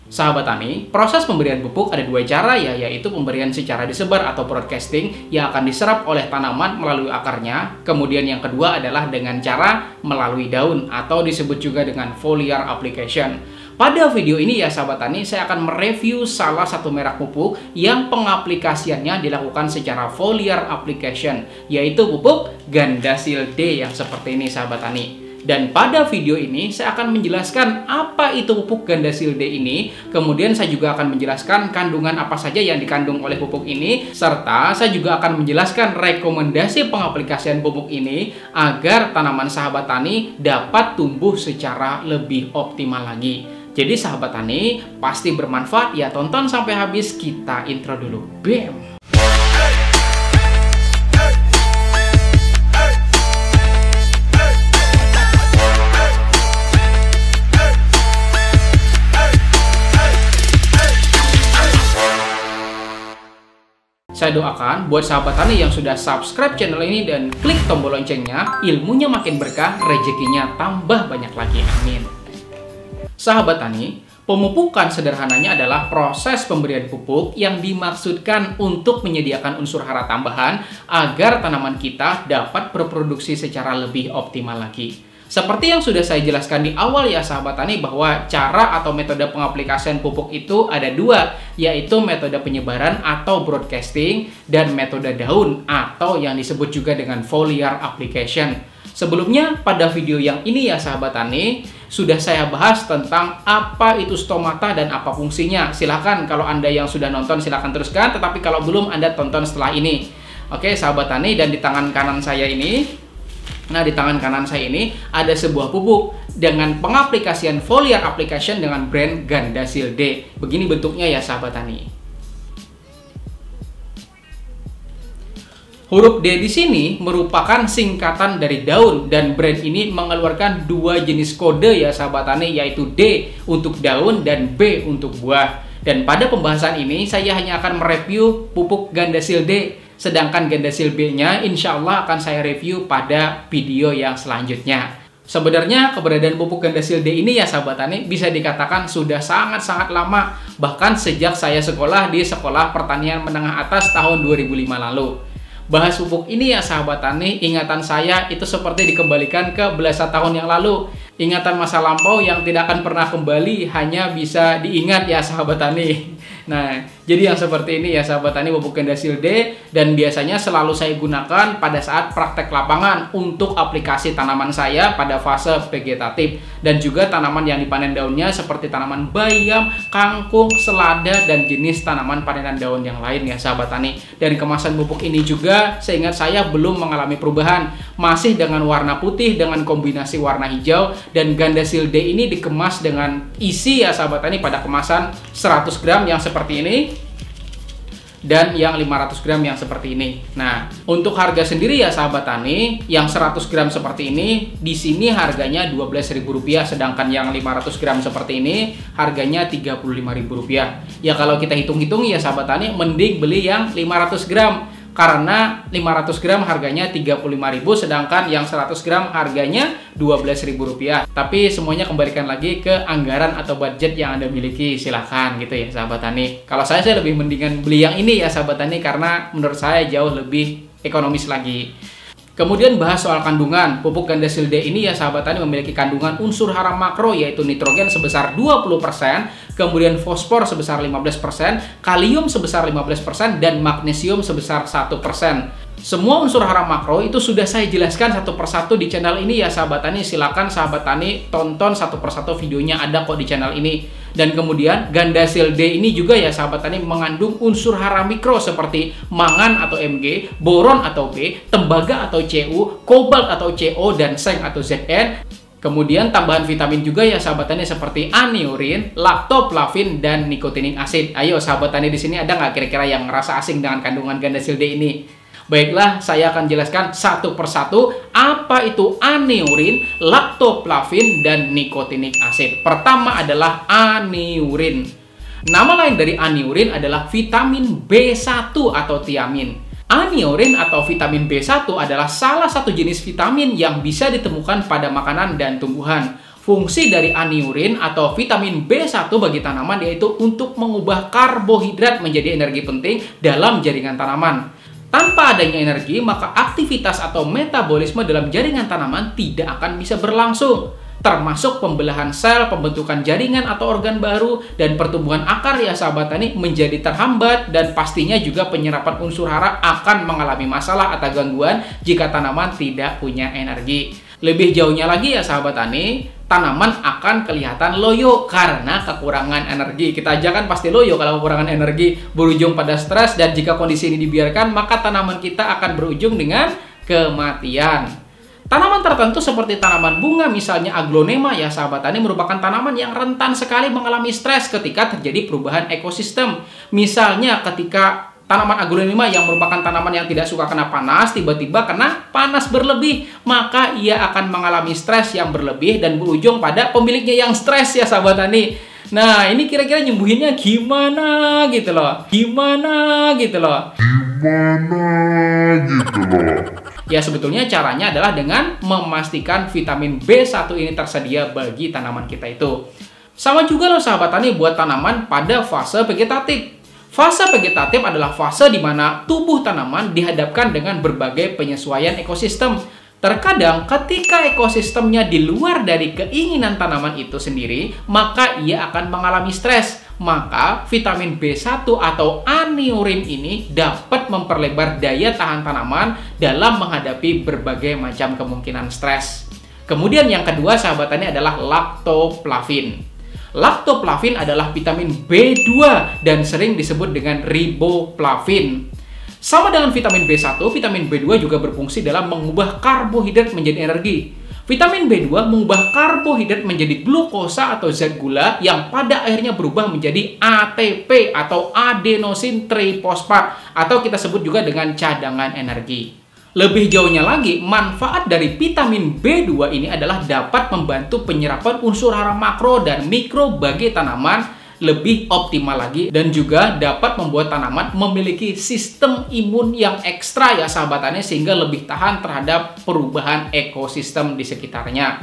Sahabat tani, proses pemberian pupuk ada dua cara ya, yaitu pemberian secara disebar atau broadcasting yang akan diserap oleh tanaman melalui akarnya. Kemudian yang kedua adalah dengan cara melalui daun atau disebut juga dengan foliar application. Pada video ini ya sahabat tani, saya akan mereview salah satu merek pupuk yang pengaplikasiannya dilakukan secara foliar application, yaitu pupuk Gandasil D yang seperti ini sahabat tani. Dan pada video ini saya akan menjelaskan apa itu pupuk Gandasil D ini, kemudian saya juga akan menjelaskan kandungan apa saja yang dikandung oleh pupuk ini, serta saya juga akan menjelaskan rekomendasi pengaplikasian pupuk ini agar tanaman sahabat tani dapat tumbuh secara lebih optimal lagi. Jadi sahabat tani, pasti bermanfaat ya, tonton sampai habis. Kita intro dulu. BAM! Saya doakan buat sahabat tani yang sudah subscribe channel ini dan klik tombol loncengnya, ilmunya makin berkah, rezekinya tambah banyak lagi. Amin. Sahabat tani, pemupukan sederhananya adalah proses pemberian pupuk yang dimaksudkan untuk menyediakan unsur hara tambahan agar tanaman kita dapat berproduksi secara lebih optimal lagi. Seperti yang sudah saya jelaskan di awal ya sahabat tani, bahwa cara atau metode pengaplikasian pupuk itu ada dua, yaitu metode penyebaran atau broadcasting dan metode daun atau yang disebut juga dengan foliar application. Sebelumnya pada video yang ini ya sahabat tani, sudah saya bahas tentang apa itu stomata dan apa fungsinya. Silahkan kalau Anda yang sudah nonton silahkan teruskan, tetapi kalau belum Anda tonton setelah ini. Oke sahabat tani, dan di tangan kanan saya ini, nah, di tangan kanan saya ini ada sebuah pupuk dengan pengaplikasian foliar application dengan brand Gandasil D. Begini bentuknya ya sahabat tani. Huruf D di sini merupakan singkatan dari daun, dan brand ini mengeluarkan dua jenis kode ya sahabat tani, yaitu D untuk daun dan B untuk buah. Dan pada pembahasan ini saya hanya akan mereview pupuk Gandasil D. Sedangkan Gandasil B-nya insya Allah akan saya review pada video yang selanjutnya. Sebenarnya keberadaan pupuk Gandasil D ini ya sahabat tani bisa dikatakan sudah sangat-sangat lama. Bahkan sejak saya sekolah di Sekolah Pertanian Menengah Atas tahun 2005 lalu. Bahas pupuk ini ya sahabat tani, ingatan saya itu seperti dikembalikan ke belasan tahun yang lalu. Ingatan masa lampau yang tidak akan pernah kembali, hanya bisa diingat ya sahabat tani. Nah, jadi yang seperti ini ya sahabat tani pupuk Gandasil D, dan biasanya selalu saya gunakan pada saat praktek lapangan untuk aplikasi tanaman saya pada fase vegetatif, dan juga tanaman yang dipanen daunnya seperti tanaman bayam, kangkung, selada, dan jenis tanaman panenan daun yang lain ya sahabat tani. Dan kemasan pupuk ini juga seingat saya belum mengalami perubahan, masih dengan warna putih dengan kombinasi warna hijau, dan Gandasil D ini dikemas dengan isi ya sahabat tani pada kemasan 100 gram yang seperti ini dan yang 500 gram yang seperti ini. Nah, untuk harga sendiri ya sahabat tani, yang 100 gram seperti ini di sini harganya Rp12.000, sedangkan yang 500 gram seperti ini harganya Rp35.000. Ya kalau kita hitung-hitung ya sahabat tani, mending beli yang 500 gram. Karena 500 gram harganya Rp35.000, sedangkan yang 100 gram harganya Rp12.000. Tapi semuanya kembalikan lagi ke anggaran atau budget yang Anda miliki, silahkan gitu ya sahabat tani. Kalau saya lebih mendingan beli yang ini ya sahabat tani, karena menurut saya jauh lebih ekonomis lagi. Kemudian bahas soal kandungan. Pupuk Gandasil D ini ya sahabat tani memiliki kandungan unsur hara makro, yaitu nitrogen sebesar 20%, kemudian fosfor sebesar 15%, kalium sebesar 15%, dan magnesium sebesar 1%. Semua unsur hara makro itu sudah saya jelaskan satu persatu di channel ini ya sahabat tani. Silakan sahabat tani tonton satu persatu videonya, ada kok di channel ini. Dan kemudian Gandasil D ini juga ya sahabat tani mengandung unsur hara mikro seperti mangan atau Mg, boron atau B, tembaga atau Cu, kobalt atau Co, dan seng atau Zn. Kemudian tambahan vitamin juga ya sahabat tani seperti aniurin, laktoplavin, dan nikotinik asid. Ayo sahabat tani di sini ada nggak kira-kira yang ngerasa asing dengan kandungan Gandasil D ini? Baiklah, saya akan jelaskan satu persatu apa itu aniurin, laktoplavin, dan nikotinik asid. Pertama adalah aniurin. Nama lain dari aniurin adalah vitamin B1 atau tiamin. Aniurin atau vitamin B1 adalah salah satu jenis vitamin yang bisa ditemukan pada makanan dan tumbuhan. Fungsi dari aniurin atau vitamin B1 bagi tanaman yaitu untuk mengubah karbohidrat menjadi energi penting dalam jaringan tanaman. Tanpa adanya energi, maka aktivitas atau metabolisme dalam jaringan tanaman tidak akan bisa berlangsung, termasuk pembelahan sel, pembentukan jaringan atau organ baru, dan pertumbuhan akar ya sahabat tani menjadi terhambat, dan pastinya juga penyerapan unsur hara akan mengalami masalah atau gangguan jika tanaman tidak punya energi. Lebih jauhnya lagi ya sahabat tani, tanaman akan kelihatan loyo karena kekurangan energi. Kita aja kan pasti loyo kalau kekurangan energi, berujung pada stres, dan jika kondisi ini dibiarkan, maka tanaman kita akan berujung dengan kematian. Tanaman tertentu seperti tanaman bunga misalnya aglonema ya sahabat tani merupakan tanaman yang rentan sekali mengalami stres ketika terjadi perubahan ekosistem. Misalnya ketika tanaman aglonema yang merupakan tanaman yang tidak suka kena panas, tiba-tiba kena panas berlebih, maka ia akan mengalami stres yang berlebih dan berujung pada pemiliknya yang stres ya sahabat tani. Nah, ini kira-kira nyembuhinnya gimana gitu loh. Gimana gitu loh. Ya, sebetulnya caranya adalah dengan memastikan vitamin B1 ini tersedia bagi tanaman kita itu. Sama juga loh sahabat tani buat tanaman pada fase vegetatif. Fase vegetatif adalah fase di mana tubuh tanaman dihadapkan dengan berbagai penyesuaian ekosistem. Terkadang ketika ekosistemnya di luar dari keinginan tanaman itu sendiri, maka ia akan mengalami stres. Maka vitamin B1 atau aniurin ini dapat memperlebar daya tahan tanaman dalam menghadapi berbagai macam kemungkinan stres. Kemudian yang kedua sahabat tani adalah lactoflavin. Lactoflavin adalah vitamin B2 dan sering disebut dengan riboflavin. Sama dengan vitamin B1, vitamin B2 juga berfungsi dalam mengubah karbohidrat menjadi energi. Vitamin B2 mengubah karbohidrat menjadi glukosa atau zat gula yang pada akhirnya berubah menjadi ATP atau adenosin trifosfat atau kita sebut juga dengan cadangan energi. Lebih jauhnya lagi, manfaat dari vitamin B2 ini adalah dapat membantu penyerapan unsur hara makro dan mikro bagi tanaman lebih optimal lagi, dan juga dapat membuat tanaman memiliki sistem imun yang ekstra ya sahabat tani sehingga lebih tahan terhadap perubahan ekosistem di sekitarnya.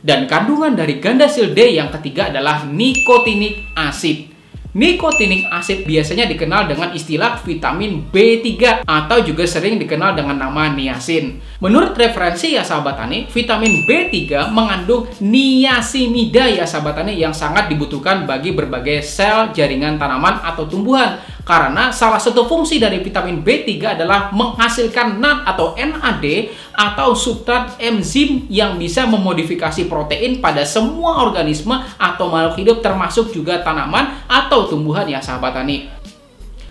Dan kandungan dari gandasil D yang ketiga adalah nikotinik asid. Nikotinik asid biasanya dikenal dengan istilah vitamin B3 atau juga sering dikenal dengan nama niacin. Menurut referensi ya sahabat tani, vitamin B3 mengandung niacinida ya sahabat tani yang sangat dibutuhkan bagi berbagai sel jaringan tanaman atau tumbuhan. Karena salah satu fungsi dari vitamin B3 adalah menghasilkan NAD atau NAD atau substrat enzim yang bisa memodifikasi protein pada semua organisme atau makhluk hidup termasuk juga tanaman atau tumbuhan ya sahabat tani.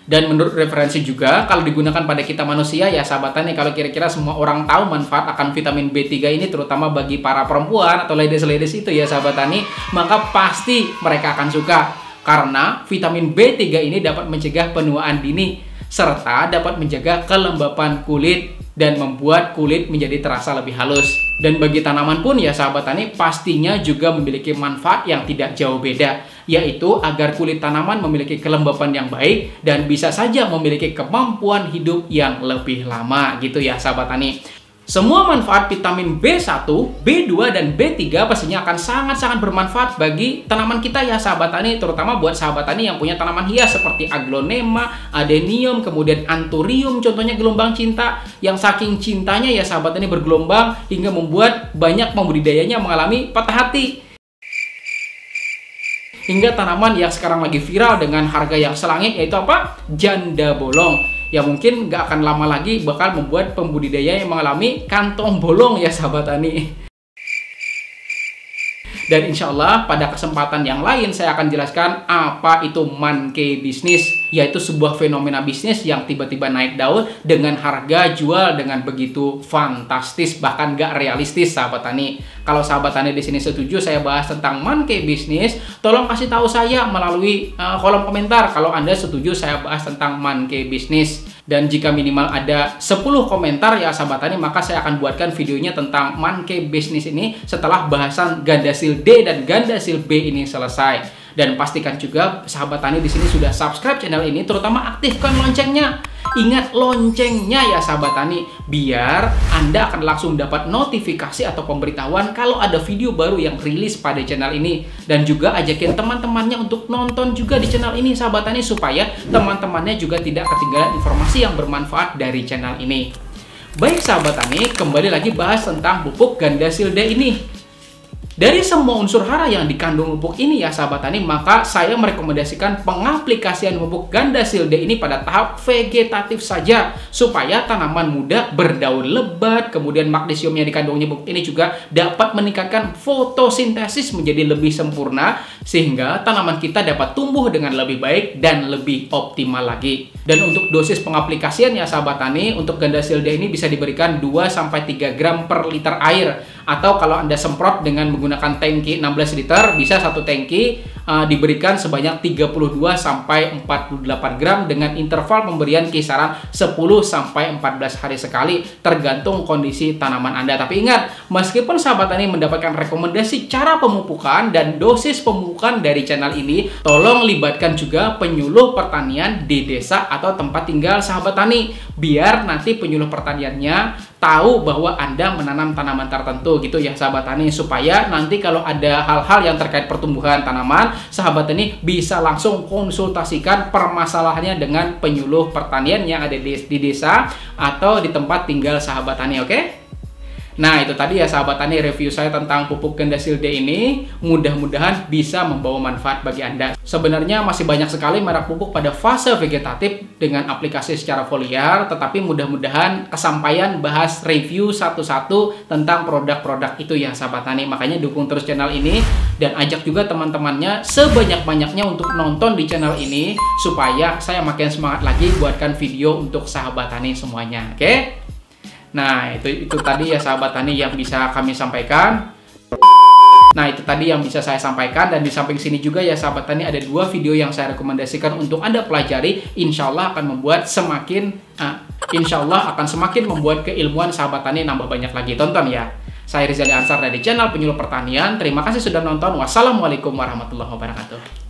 Dan menurut referensi juga kalau digunakan pada kita manusia ya sahabat tani, kalau kira-kira semua orang tahu manfaat akan vitamin B3 ini terutama bagi para perempuan atau ladies-ladies itu ya sahabat tani, maka pasti mereka akan suka. Karena vitamin B3 ini dapat mencegah penuaan dini, serta dapat menjaga kelembapan kulit dan membuat kulit menjadi terasa lebih halus. Dan bagi tanaman pun ya sahabat tani, pastinya juga memiliki manfaat yang tidak jauh beda, yaitu agar kulit tanaman memiliki kelembapan yang baik dan bisa saja memiliki kemampuan hidup yang lebih lama gitu ya sahabat tani. Semua manfaat vitamin B1, B2, dan B3 pastinya akan sangat-sangat bermanfaat bagi tanaman kita ya sahabat tani, terutama buat sahabat tani yang punya tanaman hias seperti aglonema, adenium, kemudian anthurium, contohnya gelombang cinta, yang saking cintanya ya sahabat tani bergelombang hingga membuat banyak pembudidayanya mengalami patah hati. Hingga tanaman yang sekarang lagi viral dengan harga yang selangit yaitu apa? Janda bolong. Ya mungkin nggak akan lama lagi bakal membuat pembudidaya yang mengalami kantong bolong ya sahabat tani. Dan insya Allah pada kesempatan yang lain saya akan jelaskan apa itu monkey business, yaitu sebuah fenomena bisnis yang tiba-tiba naik daun dengan harga jual dengan begitu fantastis, bahkan nggak realistis sahabat tani. Kalau sahabat tani di sini setuju saya bahas tentang monkey business, tolong kasih tahu saya melalui kolom komentar kalau Anda setuju saya bahas tentang monkey business. Dan jika minimal ada 10 komentar ya sahabat tani, maka saya akan buatkan videonya tentang monkey business ini setelah bahasan gandasil D dan gandasil B ini selesai. Dan pastikan juga sahabat tani di sini sudah subscribe channel ini, terutama aktifkan loncengnya. Ingat loncengnya ya sahabat tani, biar Anda akan langsung dapat notifikasi atau pemberitahuan kalau ada video baru yang rilis pada channel ini. Dan juga ajakin teman-temannya untuk nonton juga di channel ini sahabat tani, supaya teman-temannya juga tidak ketinggalan informasi yang bermanfaat dari channel ini. Baik sahabat tani, kembali lagi bahas tentang pupuk Gandasil D ini. Dari semua unsur hara yang dikandung pupuk ini ya sahabat tani, maka saya merekomendasikan pengaplikasian pupuk Gandasil D ini pada tahap vegetatif saja, supaya tanaman muda berdaun lebat. Kemudian magnesium yang dikandungnya pupuk ini juga dapat meningkatkan fotosintesis menjadi lebih sempurna, sehingga tanaman kita dapat tumbuh dengan lebih baik dan lebih optimal lagi. Dan untuk dosis pengaplikasian ya sahabat tani, untuk Gandasil D ini bisa diberikan 2-3 gram per liter air. Atau kalau Anda semprot dengan menggunakan tangki 16 liter, bisa satu tangki diberikan sebanyak 32-48 gram dengan interval pemberian kisaran 10-14 hari sekali, tergantung kondisi tanaman Anda. Tapi ingat, meskipun sahabat tani mendapatkan rekomendasi cara pemupukan dan dosis pemupukan dari channel ini, tolong libatkan juga penyuluh pertanian di desa atau tempat tinggal sahabat tani, biar nanti penyuluh pertaniannya tahu bahwa Anda menanam tanaman tertentu gitu ya sahabat tani, supaya nanti kalau ada hal-hal yang terkait pertumbuhan tanaman, sahabat tani bisa langsung konsultasikan permasalahannya dengan penyuluh pertanian yang ada di desa atau di tempat tinggal sahabat tani, oke? Nah, itu tadi ya sahabat tani review saya tentang pupuk Gandasil D ini. Mudah-mudahan bisa membawa manfaat bagi Anda. Sebenarnya masih banyak sekali merek pupuk pada fase vegetatif dengan aplikasi secara foliar, tetapi mudah-mudahan kesampaian bahas review satu-satu tentang produk-produk itu ya sahabat tani. Makanya dukung terus channel ini dan ajak juga teman-temannya sebanyak-banyaknya untuk nonton di channel ini, supaya saya makin semangat lagi buatkan video untuk sahabat tani semuanya, oke? Nah, itu tadi ya sahabat tani yang bisa kami sampaikan. Nah, itu tadi yang bisa saya sampaikan. Dan di samping sini juga ya sahabat tani, ada 2 video yang saya rekomendasikan untuk Anda pelajari. Insya Allah akan membuat semakin membuat keilmuan sahabat tani nambah banyak lagi. Tonton ya. Saya Rizali Ansar dari channel Penyuluh Pertanian. Terima kasih sudah nonton. Wassalamualaikum warahmatullahi wabarakatuh.